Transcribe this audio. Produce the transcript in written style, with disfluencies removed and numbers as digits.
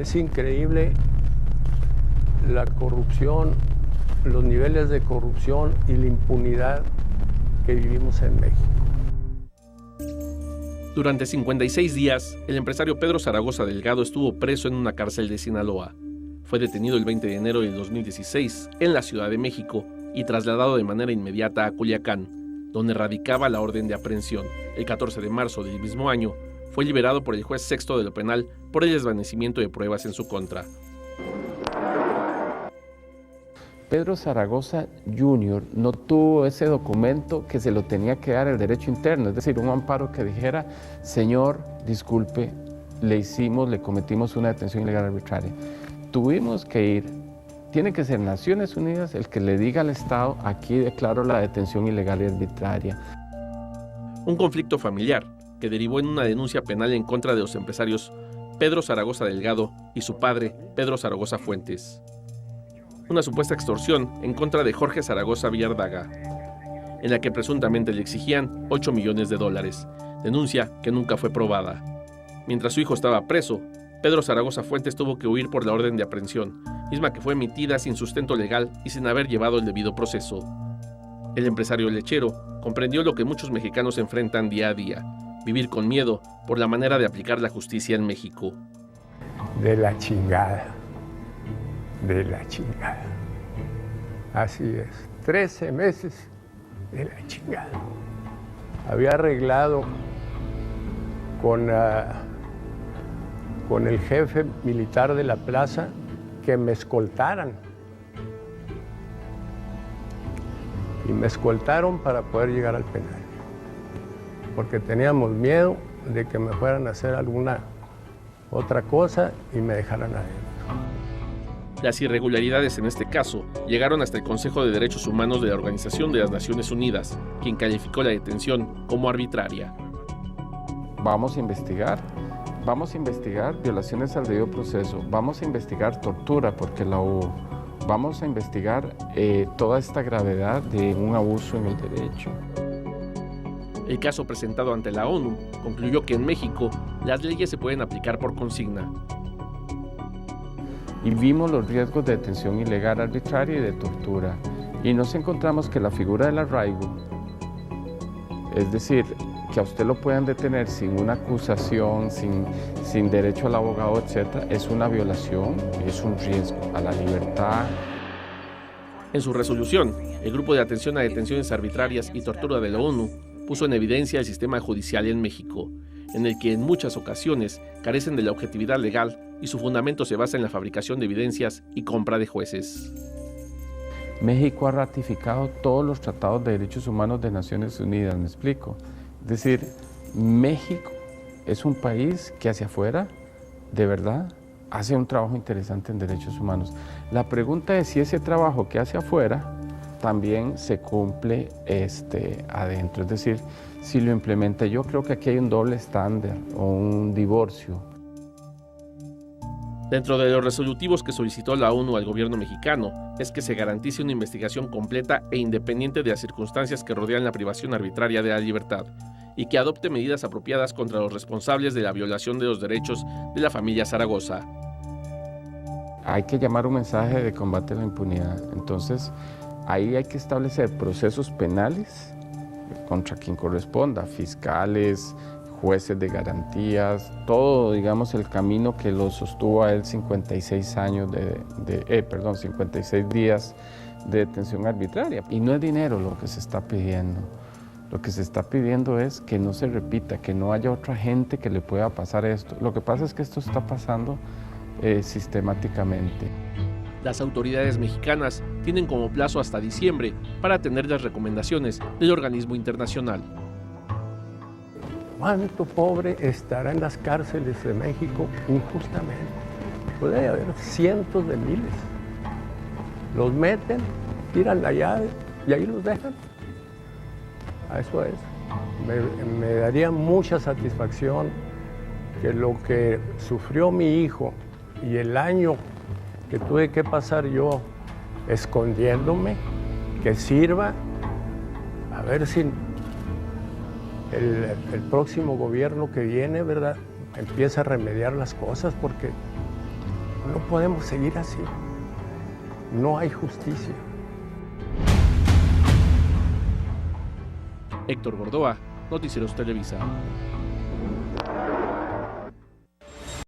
Es increíble la corrupción, los niveles de corrupción y la impunidad que vivimos en México. Durante 56 días, el empresario Pedro Zaragoza Delgado estuvo preso en una cárcel de Sinaloa. Fue detenido el 20 de enero de 2016 en la Ciudad de México y trasladado de manera inmediata a Culiacán, donde radicaba la orden de aprehensión. El 14 de marzo del mismo año, fue liberado por el juez sexto de lo penal por el desvanecimiento de pruebas en su contra. Pedro Zaragoza Jr. no tuvo ese documento que se lo tenía que dar el derecho interno, es decir, un amparo que dijera, señor, disculpe, le cometimos una detención ilegal arbitraria. Tuvimos que ir, tiene que ser Naciones Unidas el que le diga al Estado, aquí declaro la detención ilegal y arbitraria. Un conflicto familiar que derivó en una denuncia penal en contra de los empresarios Pedro Zaragoza Delgado y su padre, Pedro Zaragoza Fuentes. Una supuesta extorsión en contra de Jorge Zaragoza Villardaga, en la que presuntamente le exigían $8 millones, denuncia que nunca fue probada. Mientras su hijo estaba preso, Pedro Zaragoza Fuentes tuvo que huir por la orden de aprehensión, misma que fue emitida sin sustento legal y sin haber llevado el debido proceso. El empresario lechero comprendió lo que muchos mexicanos enfrentan día a día, vivir con miedo por la manera de aplicar la justicia en México. De la chingada. De la chingada. Así es, 13 meses de la chingada. Había arreglado con el jefe militar de la plaza que me escoltaran. Y me escoltaron para poder llegar al penal. Porque teníamos miedo de que me fueran a hacer alguna otra cosa y me dejaran adentro. Las irregularidades en este caso llegaron hasta el Consejo de Derechos Humanos de la Organización de las Naciones Unidas, quien calificó la detención como arbitraria. Vamos a investigar violaciones al debido proceso, vamos a investigar tortura porque la hubo, vamos a investigar toda esta gravedad de un abuso en el derecho. El caso presentado ante la ONU concluyó que en México las leyes se pueden aplicar por consigna. Y vimos los riesgos de detención ilegal, arbitraria y de tortura. Y nos encontramos que la figura del arraigo, es decir, que a usted lo puedan detener sin una acusación, sin derecho al abogado, etc., es una violación, es un riesgo a la libertad. En su resolución, el Grupo de Atención a Detenciones Arbitrarias y Tortura de la ONU puso en evidencia el sistema judicial en México, en el que en muchas ocasiones carecen de la objetividad legal y su fundamento se basa en la fabricación de evidencias y compra de jueces. México ha ratificado todos los tratados de derechos humanos de Naciones Unidas, ¿me explico? Es decir, México es un país que hacia afuera, de verdad, hace un trabajo interesante en derechos humanos. La pregunta es si ese trabajo que hace afuera también se cumple adentro, es decir, si lo implementa. Yo creo que aquí hay un doble estándar o un divorcio. Dentro de los resolutivos que solicitó la ONU al gobierno mexicano es que se garantice una investigación completa e independiente de las circunstancias que rodean la privación arbitraria de la libertad y que adopte medidas apropiadas contra los responsables de la violación de los derechos de la familia Zaragoza. Hay que llamar un mensaje de combate a la impunidad. Entonces, ahí hay que establecer procesos penales contra quien corresponda, fiscales, jueces de garantías, todo, digamos, el camino que lo sostuvo a él 56 días de detención arbitraria. Y no es dinero lo que se está pidiendo. Lo que se está pidiendo es que no se repita, que no haya otra gente que le pueda pasar esto. Lo que pasa es que esto está pasando sistemáticamente. Las autoridades mexicanas tienen como plazo hasta diciembre para atender las recomendaciones del organismo internacional. ¿Cuánto pobre estará en las cárceles de México injustamente? Puede haber cientos de miles. Los meten, tiran la llave y ahí los dejan. A eso es. Me daría mucha satisfacción que lo que sufrió mi hijo y el año que tuve que pasar yo escondiéndome, que sirva, a ver si el próximo gobierno que viene, ¿verdad?, empieza a remediar las cosas, porque No podemos seguir así. No hay justicia. Héctor Gordoa, Noticieros Televisa.